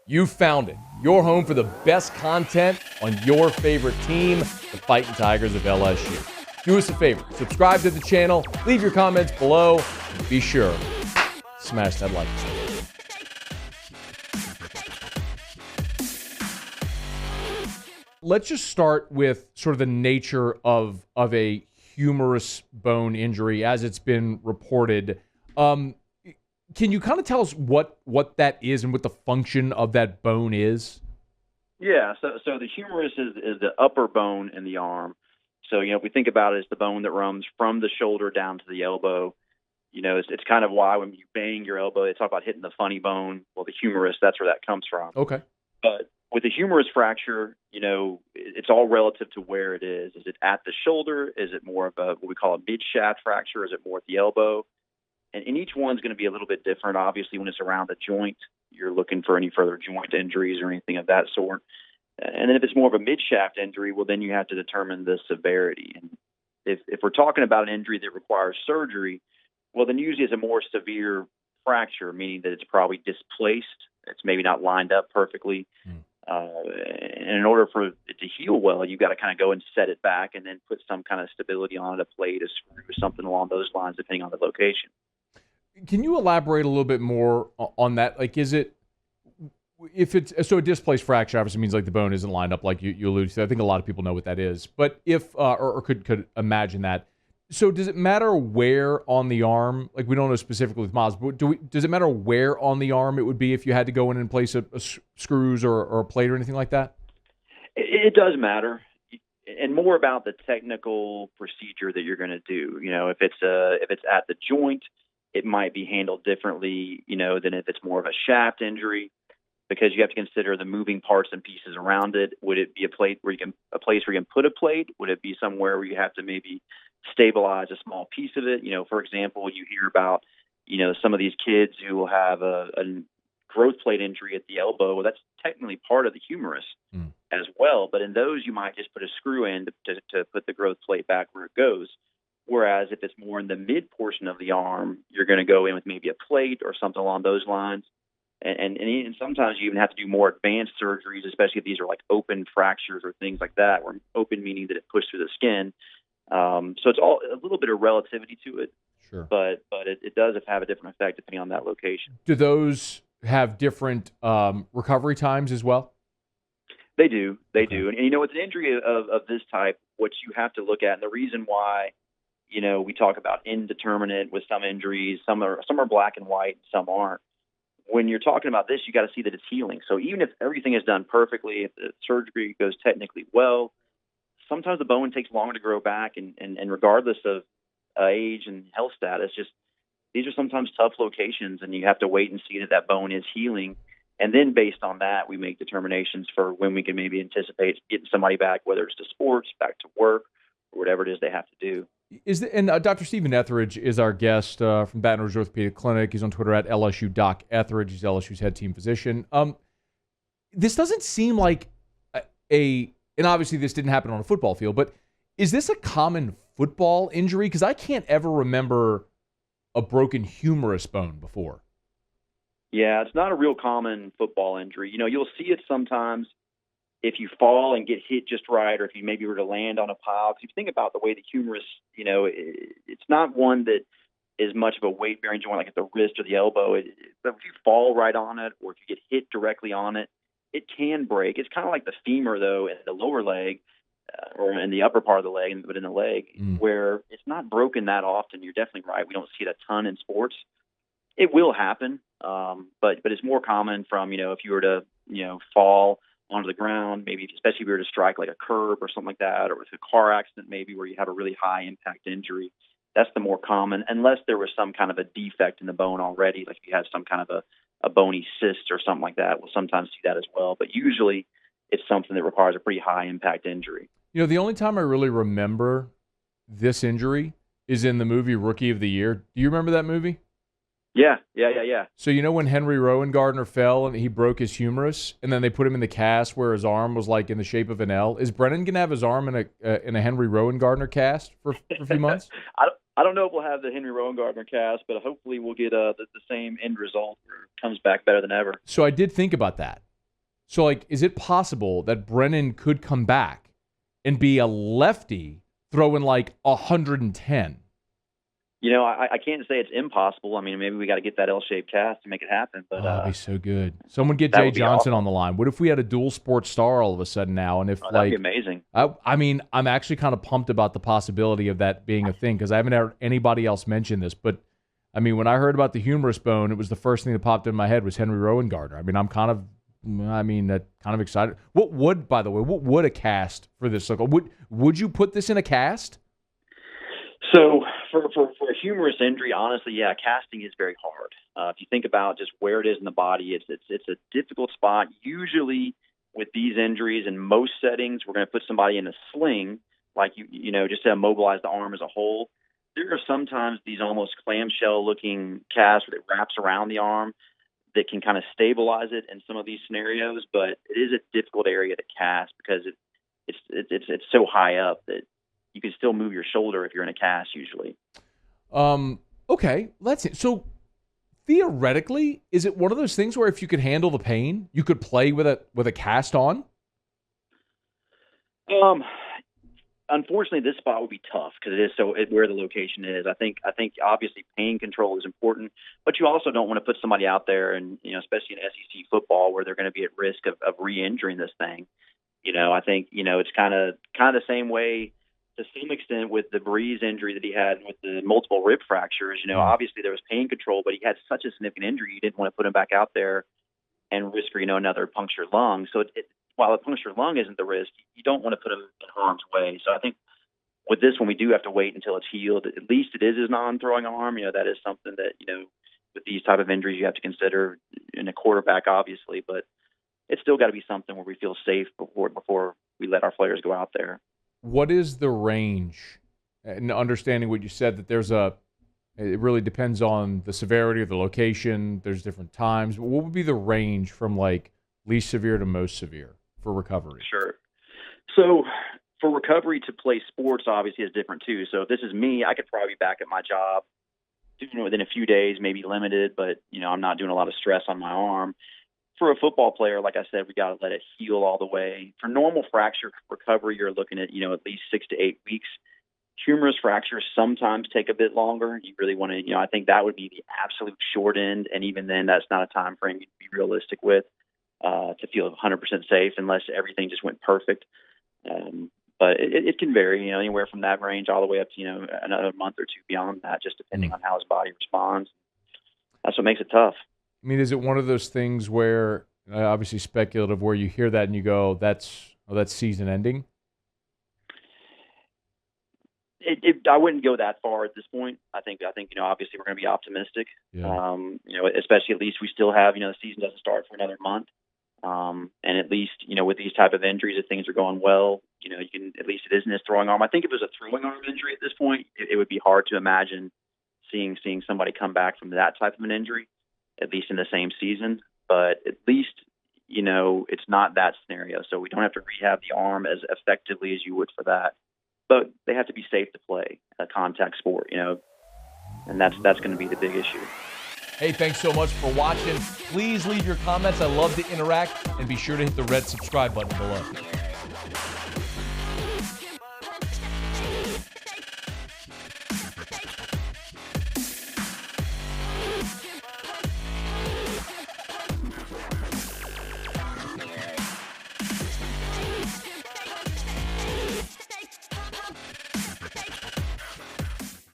You found it. Your home for the best content on your favorite team, the Fighting Tigers of LSU. Do us a favor. Subscribe to the channel. Leave your comments below. And be sure, smash that like button. Let's just start with sort of the nature of a humerus bone injury as it's been reported. Can you kind of tell us what that is and what the function of that bone is? Yeah, so the humerus is the upper bone in the arm. So, if we think about it as the bone that runs from the shoulder down to the elbow, it's kind of why when you bang your elbow, they talk about hitting the funny bone. Well, the humerus, that's where that comes from. Okay. But with the humerus fracture, it's all relative to where it is. Is it at the shoulder? Is it more of what we call a mid-shaft fracture? Is it more at the elbow? And each one's going to be a little bit different. Obviously, when it's around the joint, you're looking for any further joint injuries or anything of that sort. And then if it's more of a mid-shaft injury, well, then you have to determine the severity. And if we're talking about an injury that requires surgery, well, then usually it's a more severe fracture, meaning that it's probably displaced. It's maybe not lined up perfectly. And in order for it to heal well, you've got to kind of go and set it back and then put some kind of stability on it, a plate, a screw, something along those lines, depending on the location. Can you elaborate a little bit more on that? Like, is it, if it's, so a displaced fracture obviously means like the bone isn't lined up like you alluded to. I think a lot of people know what that is. But if, or could imagine that. So does it matter where on the arm, like we don't know specifically with Myles, but does it matter where on the arm it would be if you had to go in and place a screws or a plate or anything like that? It does matter. And more about the technical procedure that you're going to do. If it's at the joint, it might be handled differently, than if it's more of a shaft injury, because you have to consider the moving parts and pieces around it. Would it be a place where you can put a plate? Would it be somewhere where you have to maybe stabilize a small piece of it? For example, you hear about, some of these kids who will have a growth plate injury at the elbow. Well, that's technically part of the humerus as well. But in those, you might just put a screw in to put the growth plate back where it goes. Whereas if it's more in the mid portion of the arm, you're going to go in with maybe a plate or something along those lines. And sometimes you even have to do more advanced surgeries, especially if these are like open fractures or things like that, where open meaning that it pushed through the skin. So it's all a little bit of relativity to it. Sure. But it does have a different effect depending on that location. Do those have different recovery times as well? They do. They do. And with an injury of this type, what you have to look at, and the reason why, we talk about indeterminate with some injuries, some are black and white, some aren't. When you're talking about this, you got to see that it's healing. So even if everything is done perfectly, if the surgery goes technically well, sometimes the bone takes longer to grow back, and regardless of age and health status, these are sometimes tough locations, and you have to wait and see that bone is healing. And then based on that, we make determinations for when we can maybe anticipate getting somebody back, whether it's to sports, back to work, or whatever it is they have to do. Dr. Stephen Etheredge is our guest from Baton Rouge Orthopedic Clinic. He's on Twitter at LSU Doc Etheredge. He's LSU's head team physician. This doesn't seem like and obviously this didn't happen on a football field, but is this a common football injury? Because I can't ever remember a broken humerus bone before. Yeah, it's not a real common football injury. You'll see it sometimes if you fall and get hit just right, or if you maybe were to land on a pile. Because if you think about the way the humerus, it's not one that is much of a weight-bearing joint like at the wrist or the elbow. But if you fall right on it, or if you get hit directly on it, it can break. It's kind of like the femur, though, in the lower leg, or in the upper part of the leg, but in the leg, where it's not broken that often. You're definitely right. We don't see it a ton in sports. It will happen, but it's more common from, if you were to, fall onto the ground, maybe especially if you were to strike like a curb or something like that, or with a car accident maybe where you have a really high impact injury. That's the more common, unless there was some kind of a defect in the bone already, like if you have some kind of a bony cyst or something like that. We'll sometimes see that as well, but usually it's something that requires a pretty high impact injury. The only time I really remember this injury is in the movie Rookie of the Year. Do you remember that movie? Yeah. So when Henry Rowan Gardner fell and he broke his humerus, and then they put him in the cast where his arm was like in the shape of an L. Is Brennan gonna have his arm in a Henry Rowan Gardner cast for a few months? I don't know if we'll have the Henry Rowan Gardner cast, but hopefully we'll get the same end result where it comes back better than ever. So I did think about that. So, like, is it possible that Brennan could come back and be a lefty throwing like 110? You know, I can't say it's impossible. I mean, maybe we got to get that L-shaped cast to make it happen. But That'd be so good. Someone get that Jay would be Johnson awesome. on the line. What if we had a dual sports star all of a sudden now? And if That'd be amazing. I mean, I'm actually kind of pumped about the possibility of that being a thing because I haven't heard anybody else mention this. But I mean, when I heard about the humerus bone, it was the first thing that popped in my head was Henry Rowan Gardner. I mean, that kind of excited. What would a cast for this look? Would you put this in a cast? So for a humerus injury, honestly, yeah, casting is very hard. If you think about just where it is in the body, it's a difficult spot. Usually with these injuries, in most settings, we're going to put somebody in a sling, like you know, just to immobilize the arm as a whole. There are sometimes these almost clamshell-looking casts that wraps around the arm that can kind of stabilize it in some of these scenarios, but it is a difficult area to cast because it's so high up that you can still move your shoulder if you're in a cast usually. Okay, let's see. So theoretically, is it one of those things where if you could handle the pain, you could play with a cast on? Unfortunately, this spot would be tough because it is where the location is. I think obviously pain control is important, but you also don't want to put somebody out there, and you know, especially in SEC football, where they're going to be at risk of re-injuring this thing. You know, I think it's kind of the same way to some extent with the Breeze injury that he had with the multiple rib fractures. You know, obviously there was pain control, but he had such a significant injury, you didn't want to put him back out there and risk another punctured lung. So while a punctured lung isn't the risk, you don't want to put him in harm's way. So I think with this one, we do have to wait until it's healed. At least it is his non-throwing arm. You know, that is something that, with these type of injuries, you have to consider in a quarterback, obviously, but it's still got to be something where we feel safe before we let our players go out there. What is the range? And understanding what you said, that it really depends on the severity of the location. There's different times. What would be the range from like least severe to most severe for recovery? Sure. So for recovery to play sports, obviously, is different too. So if this is me, I could probably be back at my job within a few days, maybe limited, but I'm not doing a lot of stress on my arm. For a football player, like I said, we got to let it heal all the way. For normal fracture recovery, you're looking at at least 6 to 8 weeks. Humerus fractures sometimes take a bit longer. You really want to, I think that would be the absolute short end, and even then, that's not a time frame you'd be realistic with to feel 100% safe unless everything just went perfect. But it can vary, anywhere from that range all the way up to another month or two beyond that, just depending on how his body responds. That's what makes it tough. I mean, is it one of those things where, obviously speculative, where you hear that and you go, that's season ending? I wouldn't go that far at this point. I think obviously we're going to be optimistic. Yeah. Especially at least we still have, the season doesn't start for another month. And at least, with these type of injuries, if things are going well, you can, at least it isn't his throwing arm. I think if it was a throwing arm injury at this point, it would be hard to imagine seeing somebody come back from that type of an injury, at least in the same season. But at least, it's not that scenario. So we don't have to rehab the arm as effectively as you would for that. But they have to be safe to play a contact sport, and that's going to be the big issue. Hey, thanks so much for watching. Please leave your comments. I love to interact, and be sure to hit the red subscribe button below.